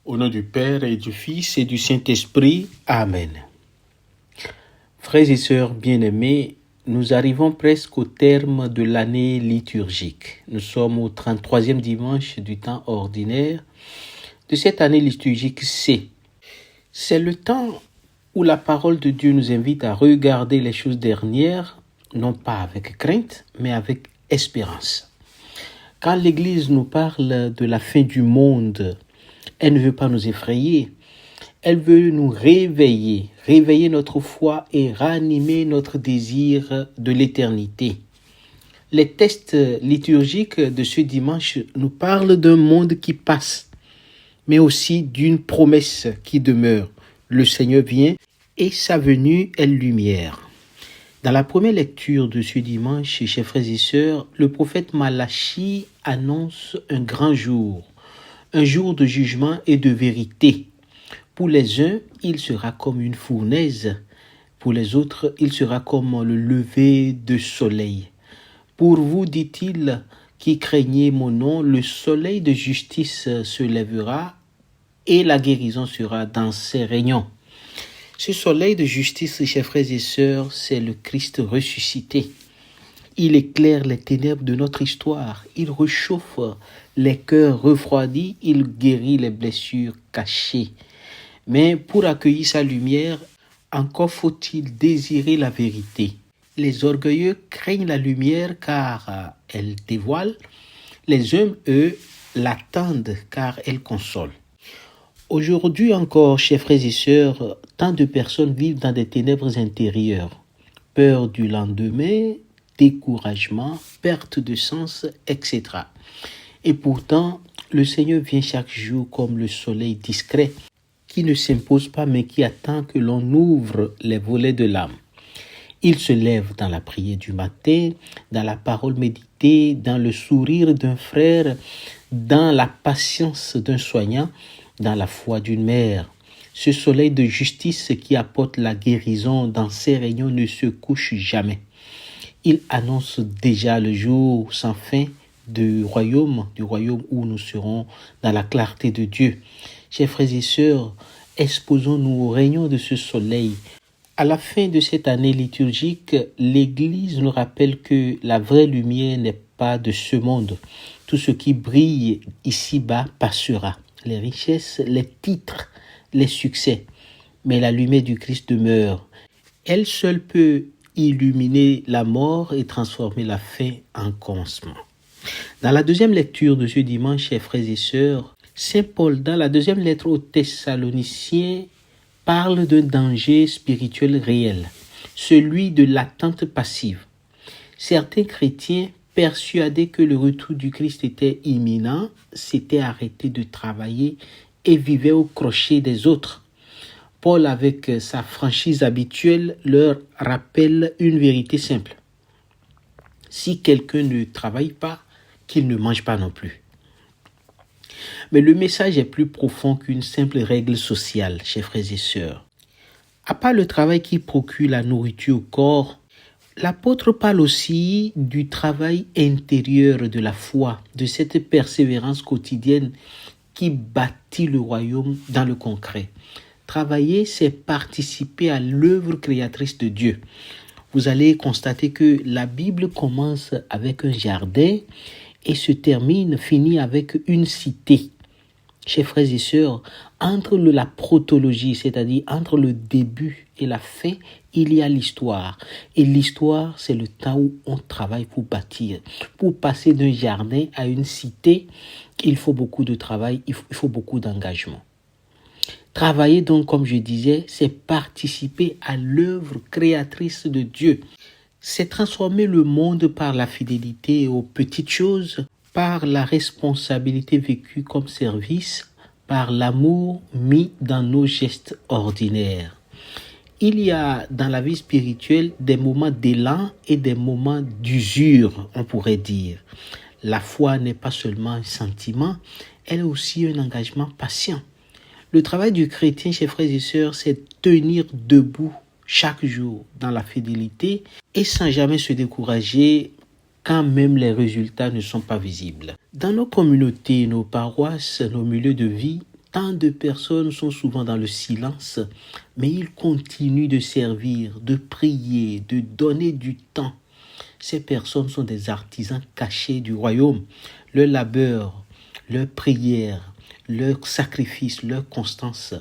Au nom du Père et du Fils et du Saint-Esprit. Amen. Frères et sœurs bien-aimés, nous arrivons presque au terme de l'année liturgique. Nous sommes au 33e dimanche du temps ordinaire de cette année liturgique C. C'est le temps où la parole de Dieu nous invite à regarder les choses dernières, non pas avec crainte, mais avec espérance. Quand l'Église nous parle de la fin du monde, elle ne veut pas nous effrayer, elle veut nous réveiller notre foi et ranimer notre désir de l'éternité. Les textes liturgiques de ce dimanche nous parlent d'un monde qui passe, mais aussi d'une promesse qui demeure. Le Seigneur vient et sa venue est lumière. Dans la première lecture de ce dimanche, chers frères et sœurs, le prophète Malachie annonce un grand jour, un jour de jugement et de vérité. Pour les uns, il sera comme une fournaise. Pour les autres, il sera comme le lever de soleil. Pour vous, dit-il, qui craignez mon nom, le soleil de justice se lèvera et la guérison sera dans ses rayons. Ce soleil de justice, chers frères et sœurs, c'est le Christ ressuscité. Il éclaire les ténèbres de notre histoire. Il réchauffe les cœurs refroidis. Il guérit les blessures cachées. Mais pour accueillir sa lumière, encore faut-il désirer la vérité. Les orgueilleux craignent la lumière car elle dévoile. Les hommes, eux, l'attendent car elle console. Aujourd'hui encore, chers frères et sœurs, tant de personnes vivent dans des ténèbres intérieures. Peur du lendemain, découragement, perte de sens, etc. Et pourtant, le Seigneur vient chaque jour comme le soleil discret, qui ne s'impose pas mais qui attend que l'on ouvre les volets de l'âme. Il se lève dans la prière du matin, dans la parole méditée, dans le sourire d'un frère, dans la patience d'un soignant, dans la foi d'une mère. Ce soleil de justice qui apporte la guérison dans ses rayons ne se couche jamais. Il annonce déjà le jour sans fin du royaume où nous serons dans la clarté de Dieu. Chers frères et sœurs, exposons-nous aux rayons de ce soleil. À la fin de cette année liturgique, l'Église nous rappelle que la vraie lumière n'est pas de ce monde. Tout ce qui brille ici-bas passera. Les richesses, les titres, les succès. Mais la lumière du Christ demeure. Elle seule peut illuminer la mort et transformer la fin en commencement. Dans la deuxième lecture de ce dimanche, chers frères et sœurs, Saint Paul, dans la deuxième lettre aux Thessaloniciens, parle d'un danger spirituel réel, celui de l'attente passive. Certains chrétiens, persuadés que le retour du Christ était imminent, s'étaient arrêtés de travailler et vivaient au crochet des autres. Paul, avec sa franchise habituelle, leur rappelle une vérité simple. Si quelqu'un ne travaille pas, qu'il ne mange pas non plus. Mais le message est plus profond qu'une simple règle sociale, chers frères et sœurs. À part le travail qui procure la nourriture au corps, l'apôtre parle aussi du travail intérieur de la foi, de cette persévérance quotidienne qui bâtit le royaume dans le concret. Travailler, c'est participer à l'œuvre créatrice de Dieu. Vous allez constater que la Bible commence avec un jardin et finit avec une cité. Chers frères et sœurs, entre la protologie, c'est-à-dire entre le début et la fin, il y a l'histoire. Et l'histoire, c'est le temps où on travaille pour bâtir. Pour passer d'un jardin à une cité, il faut beaucoup de travail, il faut beaucoup d'engagement. Travailler donc, comme je disais, c'est participer à l'œuvre créatrice de Dieu. C'est transformer le monde par la fidélité aux petites choses, par la responsabilité vécue comme service, par l'amour mis dans nos gestes ordinaires. Il y a dans la vie spirituelle des moments d'élan et des moments d'usure, on pourrait dire. La foi n'est pas seulement un sentiment, elle est aussi un engagement patient. Le travail du chrétien, chers frères et sœurs, c'est tenir debout chaque jour dans la fidélité et sans jamais se décourager quand même les résultats ne sont pas visibles. Dans nos communautés, nos paroisses, nos milieux de vie, Tant de personnes sont souvent dans le silence, mais ils continuent de servir, de prier, de donner du temps. Ces personnes sont des artisans cachés du royaume. Leur labeur, leur prière, leur sacrifice, leur constance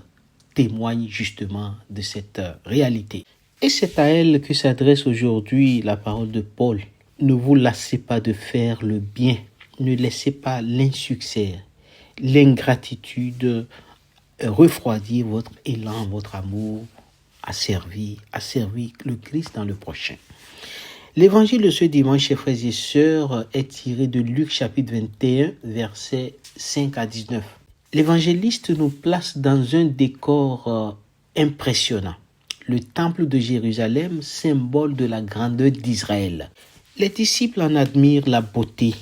témoignent justement de cette réalité. Et c'est à elle que s'adresse aujourd'hui la parole de Paul. Ne vous lassez pas de faire le bien. Ne laissez pas l'insuccès, l'ingratitude refroidir votre élan, votre amour à servir le Christ dans le prochain. L'évangile de ce dimanche, chers frères et sœurs, est tiré de Luc chapitre 21, versets 5 à 19. L'évangéliste nous place dans un décor impressionnant. Le temple de Jérusalem, symbole de la grandeur d'Israël. Les disciples en admirent la beauté.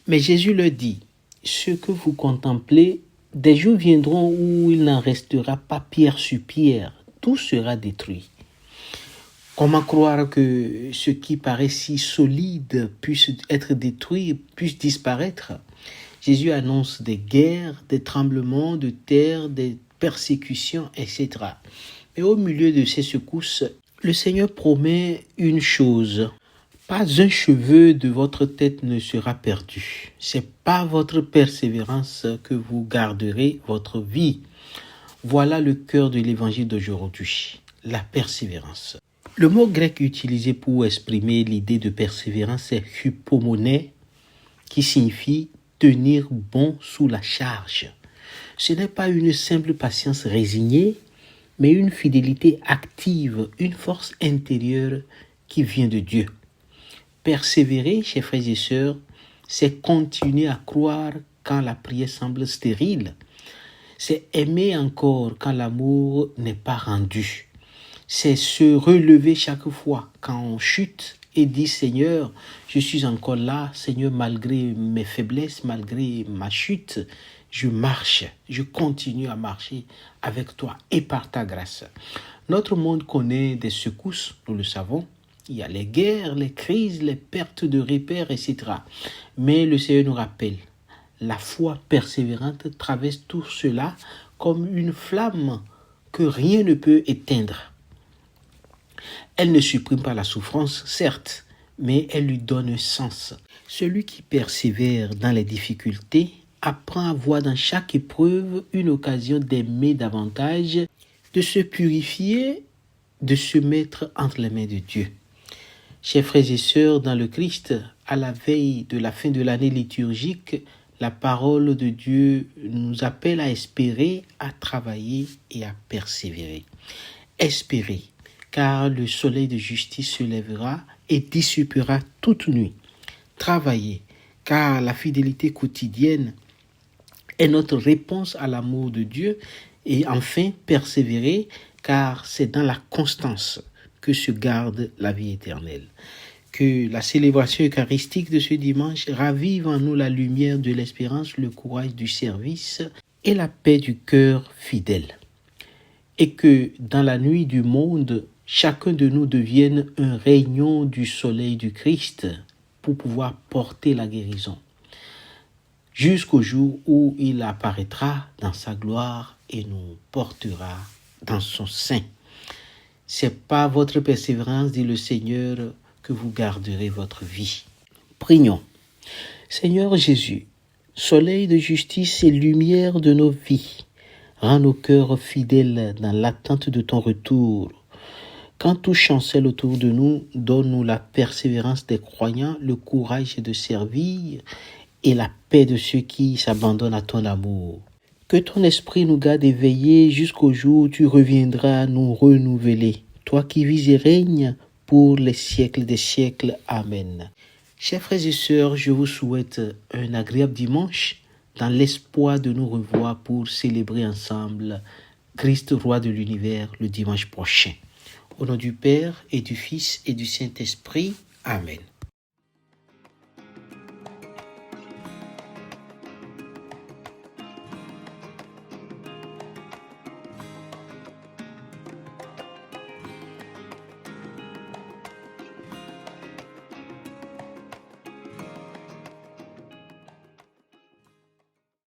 Mais Jésus leur dit, ce que vous contemplez, des jours viendront où il n'en restera pas pierre sur pierre. Tout sera détruit. Comment croire que ce qui paraît si solide puisse être détruit, puisse disparaître? Jésus annonce des guerres, des tremblements de terre, des persécutions, etc. Mais au milieu de ces secousses, le Seigneur promet une chose. Pas un cheveu de votre tête ne sera perdu. C'est par votre persévérance que vous garderez votre vie. Voilà le cœur de l'évangile d'aujourd'hui, la persévérance. Le mot grec utilisé pour exprimer l'idée de persévérance est hypomoné, qui signifie tenir bon sous la charge. Ce n'est pas une simple patience résignée, mais une fidélité active, une force intérieure qui vient de Dieu. Persévérer, chers frères et sœurs, c'est continuer à croire quand la prière semble stérile. C'est aimer encore quand l'amour n'est pas rendu. C'est se relever chaque fois quand on chute et dire « Seigneur, je suis encore là. Seigneur, malgré mes faiblesses, malgré ma chute, je marche. Je continue à marcher avec toi et par ta grâce. » Notre monde connaît des secousses, nous le savons. Il y a les guerres, les crises, les pertes de repères, etc. Mais le Seigneur nous rappelle, la foi persévérante traverse tout cela comme une flamme que rien ne peut éteindre. Elle ne supprime pas la souffrance, certes, mais elle lui donne un sens. Celui qui persévère dans les difficultés apprend à voir dans chaque épreuve une occasion d'aimer davantage, de se purifier, de se mettre entre les mains de Dieu. Chers frères et sœurs dans le Christ, à la veille de la fin de l'année liturgique, la parole de Dieu nous appelle à espérer, à travailler et à persévérer. Espérer, car le soleil de justice se lèvera et dissipera toute nuit. Travailler, car la fidélité quotidienne est notre réponse à l'amour de Dieu. Et enfin, persévérer, car c'est dans la constance que se garde la vie éternelle. Que la célébration eucharistique de ce dimanche ravive en nous la lumière de l'espérance, le courage du service et la paix du cœur fidèle. Et que dans la nuit du monde, chacun de nous devienne un rayon du soleil du Christ pour pouvoir porter la guérison. Jusqu'au jour où il apparaîtra dans sa gloire et nous portera dans son sein. C'est par votre persévérance, dit le Seigneur, que vous garderez votre vie. Prions. Seigneur Jésus, soleil de justice et lumière de nos vies, rends nos cœurs fidèles dans l'attente de ton retour. Quand tout chancelle autour de nous, donne-nous la persévérance des croyants, le courage de servir et la paix de ceux qui s'abandonnent à ton amour. Que ton esprit nous garde éveillés jusqu'au jour où tu reviendras nous renouveler. Toi qui vis et règnes pour les siècles des siècles. Amen. Chers frères et sœurs, je vous souhaite un agréable dimanche dans l'espoir de nous revoir pour célébrer ensemble Christ, roi de l'univers, le dimanche prochain. Au nom du Père et du Fils et du Saint-Esprit. Amen.